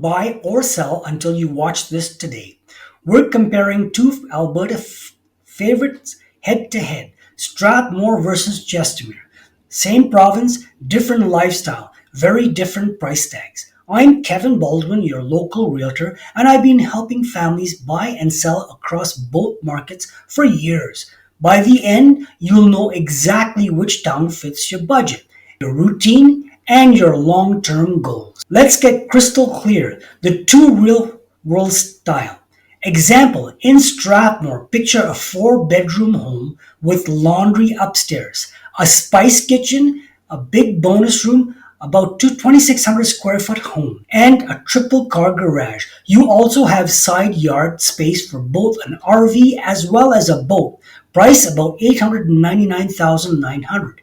buy or sell until you watch this today. We're comparing two Alberta favorites head to head, Strathmore versus Chestermere. Same province, different lifestyle, very different price tags. I'm Kevin Baldwin, your local realtor, and I've been helping families buy and sell across both markets for years. By the end, you'll know exactly which town fits your budget, your routine, and your long-term goals. Let's get crystal clear. The two real world style. Example, in Strathmore, picture a 4-bedroom home with laundry upstairs, a spice kitchen, a big bonus room, about 2,600 square foot home, and a triple car garage. You also have side yard space for both an RV as well as a boat. Price about $899,900.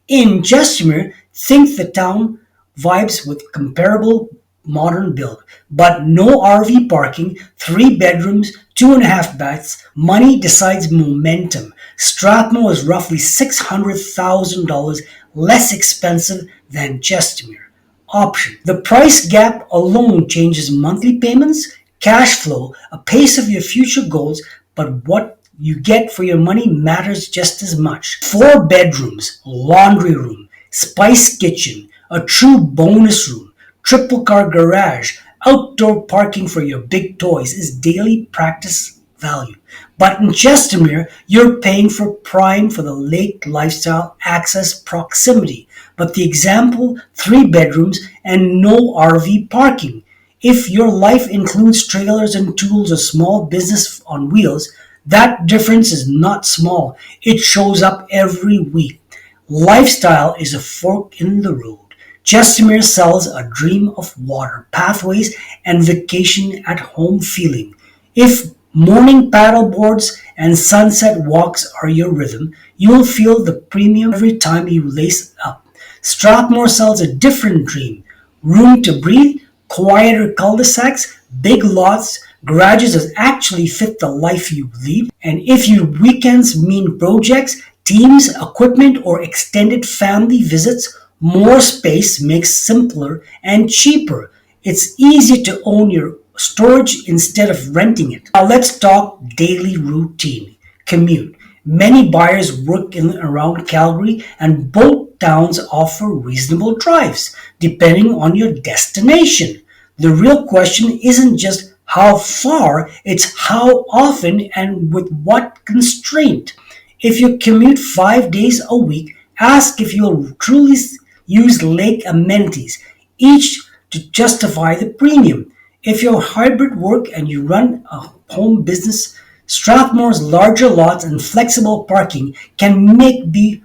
In Chestermere, think the town vibes with comparable modern build, but no RV parking, 3 bedrooms, 2.5 baths. Money decides momentum. Strathmore is roughly $600,000 less expensive than Chestermere. Option. The price gap alone changes monthly payments, cash flow, a pace of your future goals, but what you get for your money matters just as much. 4 bedrooms, laundry room, spice kitchen, a true bonus room, triple car garage, outdoor parking for your big toys is daily practice value. But in Chestermere, you're paying for prime for the lake lifestyle, access, proximity. But the example, 3 bedrooms and no RV parking. If your life includes trailers and tools or small business on wheels, that difference is not small. It shows up every week. Lifestyle is a fork in the road. Chestermere sells a dream of water, pathways, and vacation at home feeling. If morning paddle boards and sunset walks are your rhythm, you'll feel the premium every time you lace up. Strathmore sells a different dream. Room to breathe, quieter cul-de-sacs, big lots, garages that actually fit the life you lead. And if your weekends mean projects, teams, equipment, or extended family visits, more space makes simpler and cheaper. It's easy to own your storage instead of renting it. Now let's talk daily routine. Commute. Many buyers work in and around Calgary, and both towns offer reasonable drives depending on your destination. The real question isn't just how far, it's how often and with what constraint. If you commute 5 days a week, ask if you'll truly use lake amenities, each to justify the premium. If you're hybrid work and you run a home business, Strathmore's larger lots and flexible parking can make be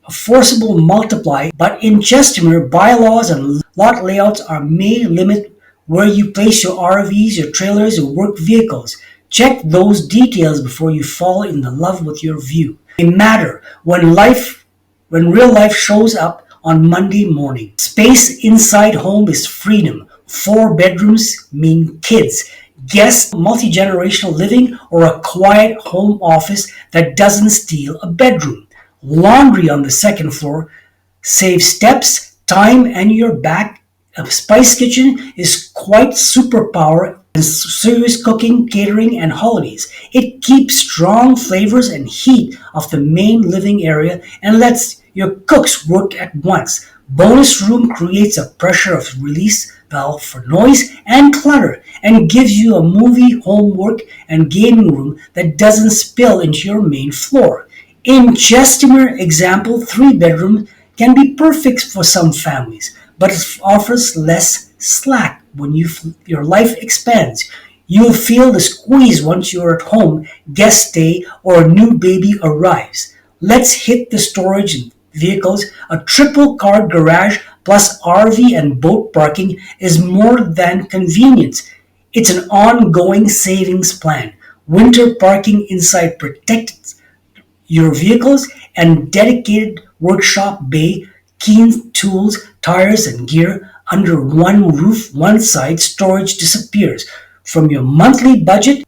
a forcible multiply, but in Chestermere, bylaws and lot layouts may limit where you place your RVs, your trailers, your work vehicles. Check those details before you fall in love with your view. They matter when real life shows up on Monday morning. Space inside home is freedom. 4 bedrooms mean kids, guests, multi-generational living, or a quiet home office that doesn't steal a bedroom. Laundry on the second floor saves steps, time, and your back. A spice kitchen is quite superpower in serious cooking, catering, and holidays. It keeps strong flavors and heat of the main living area and lets your cooks work at once. Bonus room creates a pressure of release valve for noise and clutter and gives you a movie, homework, and gaming room that doesn't spill into your main floor. In Chestermere example, 3 bedroom can be perfect for some families, but it offers less slack when your life expands. You'll feel the squeeze once you're at home, guest stay, or a new baby arrives. Let's hit the storage vehicles. A triple car garage plus RV and boat parking is more than convenience. It's an ongoing savings plan. Winter parking inside protects your vehicles and dedicated workshop bay, keen tools, tires, and gear under one roof. One side storage disappears from your monthly budget.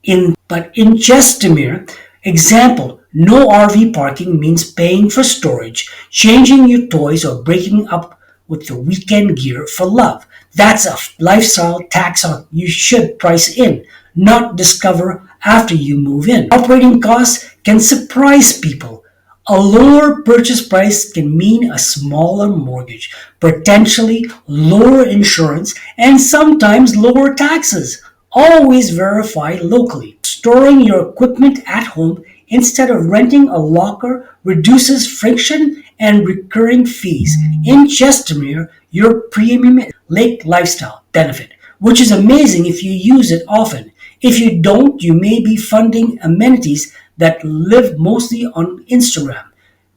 But in Chestermere example, no RV parking means paying for storage, changing your toys, or breaking up with the weekend gear for love. That's a lifestyle tax you should price in, not discover after you move in. Operating costs can surprise people. A lower purchase price can mean a smaller mortgage, potentially lower insurance, and sometimes lower taxes. Always verify locally. Storing your equipment at home instead of renting a locker reduces friction and recurring fees. In Chestermere, your premium lake lifestyle benefit, which is amazing if you use it often. If you don't, you may be funding amenities that live mostly on Instagram.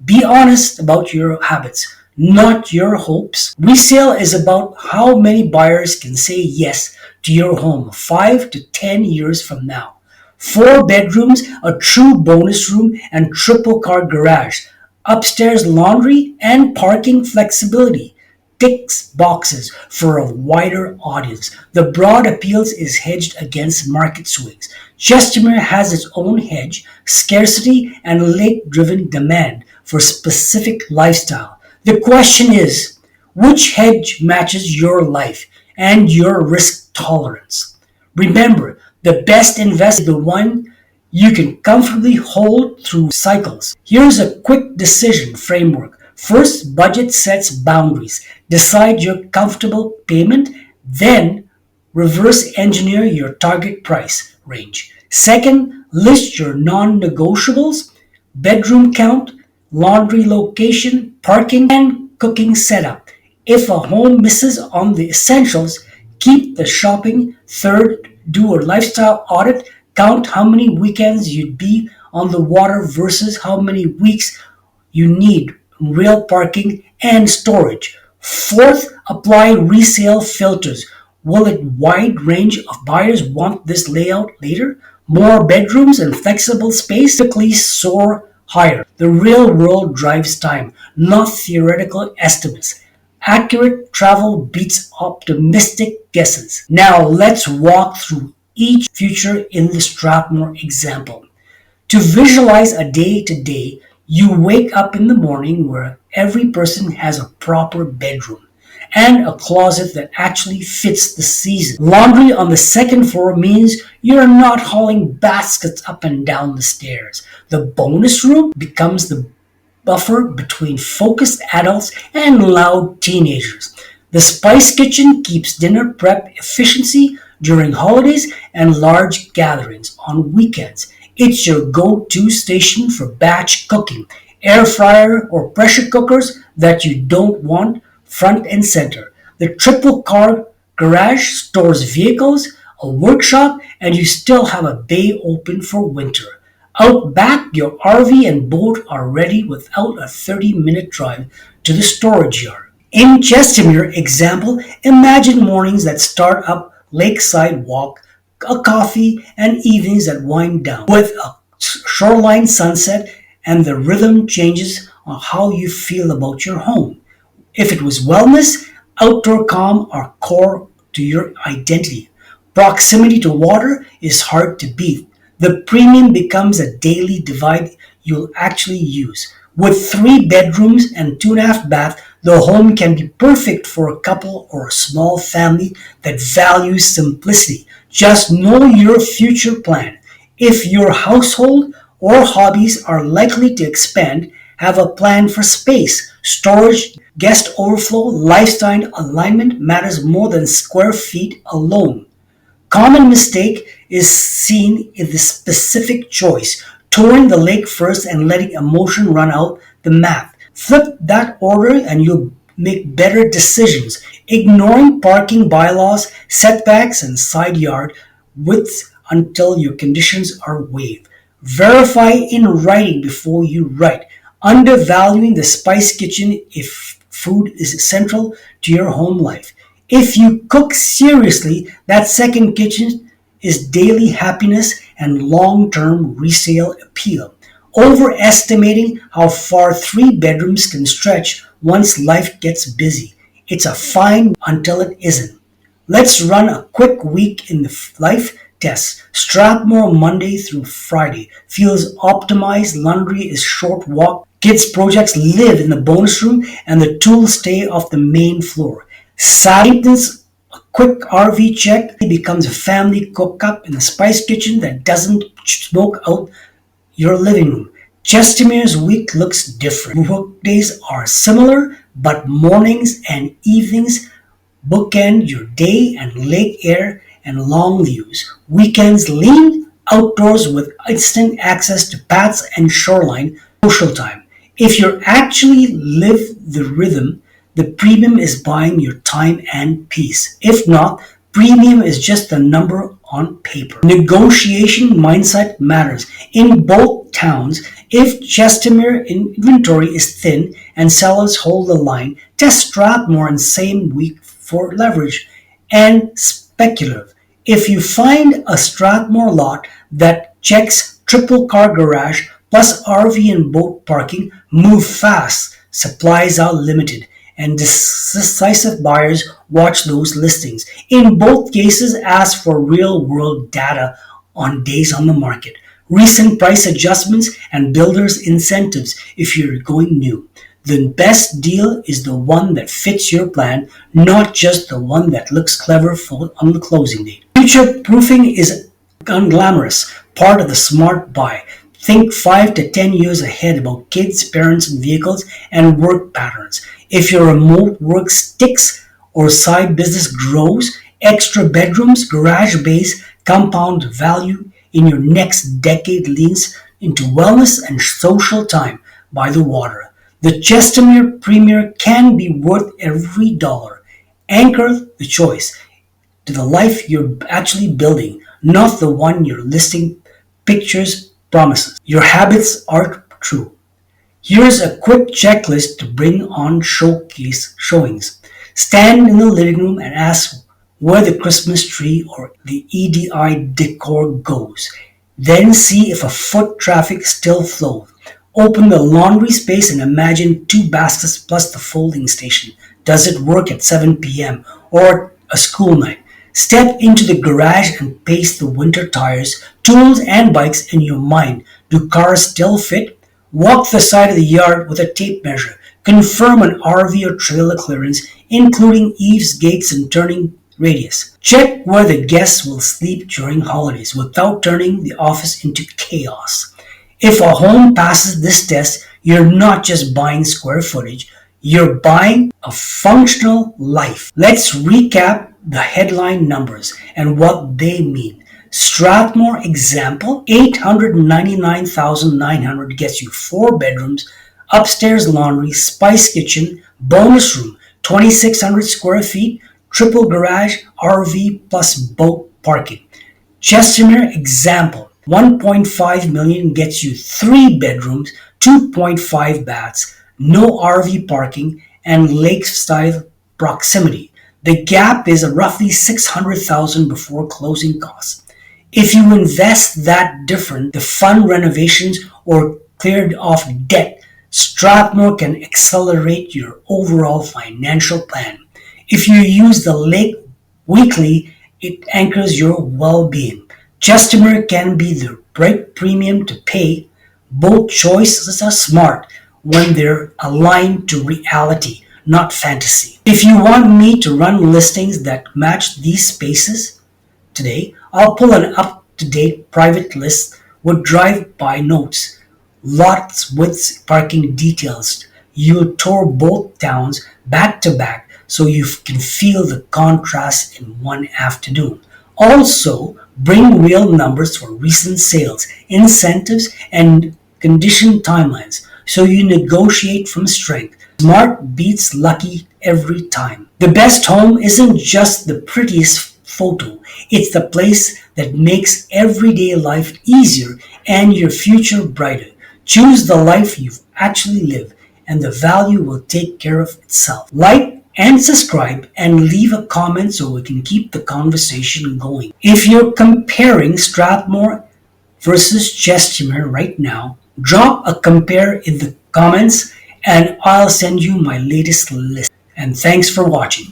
Be honest about your habits, not your hopes. Resale is about how many buyers can say yes to your home 5 to 10 years from now. 4 bedrooms, a true bonus room, and triple car garage. Upstairs laundry and parking flexibility ticks boxes for a wider audience. The broad appeals is hedged against market swings. Chestermere has its own hedge, scarcity, and lake-driven demand for specific lifestyle. The question is, which hedge matches your life and your risk tolerance? Remember, the best investment is the one you can comfortably hold through cycles. Here's a quick decision framework. First, budget sets boundaries. Decide your comfortable payment, then reverse engineer your target price range. Second, list your non negotiables: bedroom count, laundry location, parking, and cooking setup. If a home misses on the essentials, keep the shopping. Third, do a lifestyle audit. Count how many weekends you'd be on the water versus how many weeks you need real parking and storage. Fourth, apply resale filters. Will a wide range of buyers want this layout later? More bedrooms and flexible space typically soar higher. The real world drives time, not theoretical estimates. Accurate travel beats optimistic guesses. Now let's walk through each feature in the Strathmore example. To visualize a day to day, you wake up in the morning where every person has a proper bedroom and a closet that actually fits the season. Laundry on the second floor means you're not hauling baskets up and down the stairs. The bonus room becomes the buffer between focused adults and loud teenagers. The Spice Kitchen keeps dinner prep efficiency during holidays and large gatherings on weekends. It's your go-to station for batch cooking, air fryer or pressure cookers that you don't want front and center. The triple car garage stores vehicles, a workshop, and you still have a bay open for winter. Out back, your RV and boat are ready without a 30-minute drive to the storage yard. In Chestermere example, imagine mornings that start up lakeside walk, a coffee, and evenings that wind down with a shoreline sunset, and the rhythm changes on how you feel about your home. If it was wellness, outdoor calm are core to your identity. Proximity to water is hard to beat. The premium becomes a daily divide you'll actually use. With 3 bedrooms and 2.5 baths, the home can be perfect for a couple or a small family that values simplicity. Just know your future plan. If your household or hobbies are likely to expand, have a plan for space, storage, guest overflow. Lifestyle alignment matters more than square feet alone. Common mistake is seen in the specific choice, touring the lake first and letting emotion run out the math. Flip that order and you'll make better decisions. Ignoring parking bylaws, setbacks, and side yard width until your conditions are waived. Verify in writing before you write. Undervaluing the Spice Kitchen if food is central to your home life. If you cook seriously, that second kitchen is daily happiness and long-term resale appeal. Overestimating how far 3 bedrooms can stretch once life gets busy. It's a fine until it isn't. Let's run a quick week in the life test. Strathmore Monday through Friday feels optimized. Laundry is short walk. Kids projects live in the bonus room and the tools stay off the main floor. Maintenance Quick RV check becomes a family cook-up in a spice kitchen that doesn't smoke out your living room. Chestermere's week looks different. Workdays are similar, but mornings and evenings bookend your day and lake air and long views. Weekends lean outdoors with instant access to paths and shoreline social time. If you actually live the rhythm, the premium is buying your time and peace. If not, premium is just a number on paper. Negotiation mindset matters. In both towns, if Chestermere inventory is thin and sellers hold the line, test Strathmore in same week for leverage and speculative. If you find a Strathmore lot that checks triple car garage plus RV and boat parking, move fast. Supplies are limited and decisive buyers watch those listings. In both cases, ask for real world data on days on the market, recent price adjustments, and builders' incentives if you're going new. The best deal is the one that fits your plan, not just the one that looks clever on the closing date. Future proofing is unglamorous, part of the smart buy. Think 5 to 10 years ahead about kids, parents, and vehicles and work patterns. If your remote work sticks or side business grows, extra bedrooms, garage bays, compound value in your next decade leans into wellness and social time by the water. The Chestermere Premier can be worth every dollar. Anchor the choice to the life you're actually building, not the one your listing pictures promises. Your habits are true. Here's a quick checklist to bring on showcase showings. Stand in the living room and ask where the Christmas tree or the EDI decor goes. Then see if a foot traffic still flows. Open the laundry space and imagine 2 baskets plus the folding station. Does it work at 7 p.m. or a school night? Step into the garage and pace the winter tires, tools, and bikes in your mind. Do cars still fit? Walk the side of the yard with a tape measure. Confirm an RV or trailer clearance, including eaves, gates, and turning radius. Check where the guests will sleep during holidays without turning the office into chaos. If a home passes this test, you're not just buying square footage, you're buying a functional life. Let's recap the headline numbers and what they mean. Strathmore example, $899,900 gets you 4 bedrooms, upstairs laundry, spice kitchen, bonus room, 2,600 square feet, triple garage, RV plus boat parking. Chestermere example, 1.5 million gets you 3 bedrooms, 2.5 baths, no RV parking, and lake style proximity. The gap is roughly 600,000 before closing costs. If you invest that different, the fund renovations or cleared off debt, Strathmore can accelerate your overall financial plan. If you use the lake weekly, it anchors your well-being. Chestermere can be the right premium to pay. Both choices are smart when they're aligned to reality, not fantasy. If you want me to run listings that match these spaces today, I'll pull an up-to-date private list with drive-by notes, lots with parking details. You'll tour both towns back to back so you can feel the contrast in one afternoon. Also, bring real numbers for recent sales, incentives, and condition timelines so you negotiate from strength. Smart beats lucky every time. The best home isn't just the prettiest photo, it's the place that makes everyday life easier and your future brighter. Choose the life you actually live, and the value will take care of itself. Like and subscribe and leave a comment so we can keep the conversation going. If you're comparing Strathmore versus Chestermere right now, drop a compare in the comments and I'll send you my latest list. And thanks for watching.